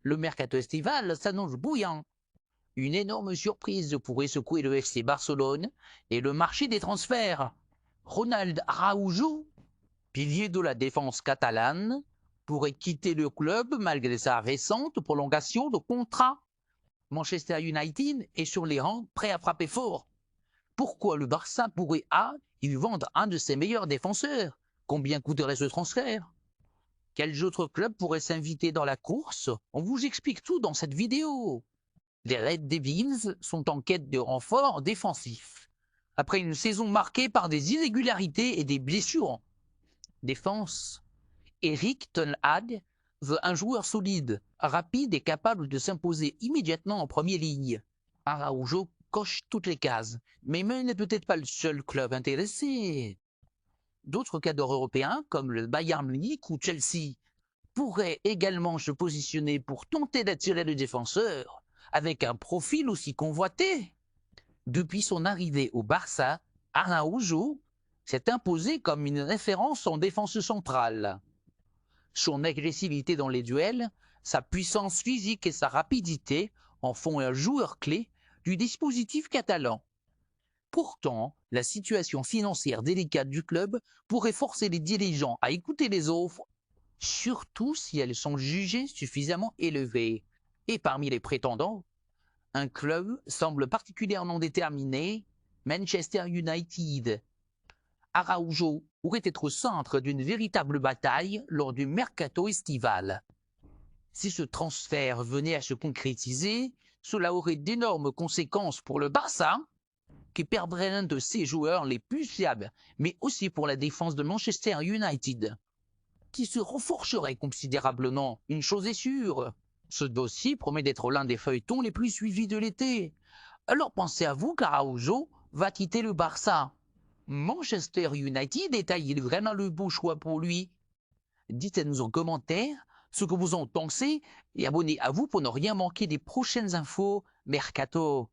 Le mercato estival s'annonce bouillant. Une énorme surprise pourrait secouer le FC Barcelone et le marché des transferts. Ronald Araujo, pilier de la défense catalane, pourrait quitter le club malgré sa récente prolongation de contrat. Manchester United est sur les rangs, prêt à frapper fort. Pourquoi le Barça pourrait-il vendre un de ses meilleurs défenseurs? Combien coûterait ce transfert? Quels autres clubs pourraient s'inviter dans la course? On vous explique tout dans cette vidéo. Les Red Devils sont en quête de renforts défensifs. Après une saison marquée par des irrégularités et des blessures. Défense. Eric Ten Hag veut un joueur solide, rapide et capable de s'imposer immédiatement en première ligne. Araujo coche toutes les cases, mais n'est peut-être pas le seul club intéressé. D'autres cadres européens, comme le Bayern Munich ou Chelsea, pourraient également se positionner pour tenter d'attirer le défenseur, avec un profil aussi convoité. Depuis son arrivée au Barça, Araujo s'est imposé comme une référence en défense centrale. Son agressivité dans les duels, sa puissance physique et sa rapidité en font un joueur clé du dispositif catalan. Pourtant, la situation financière délicate du club pourrait forcer les dirigeants à écouter les offres, surtout si elles sont jugées suffisamment élevées. Et parmi les prétendants, un club semble particulièrement déterminé, Manchester United. Araujo pourrait être au centre d'une véritable bataille lors du mercato estival. Si ce transfert venait à se concrétiser, cela aurait d'énormes conséquences pour le Barça, qui perdrait l'un de ses joueurs les plus fiables, mais aussi pour la défense de Manchester United, qui se renforcerait considérablement. Une chose est sûre, ce dossier promet d'être l'un des feuilletons les plus suivis de l'été. Alors pensez-vous qu'Araujo va quitter le Barça? Manchester United est-il vraiment le bon choix pour lui? Dites-nous en commentaire ce que vous en pensez et abonnez-vous pour ne rien manquer des prochaines infos mercato.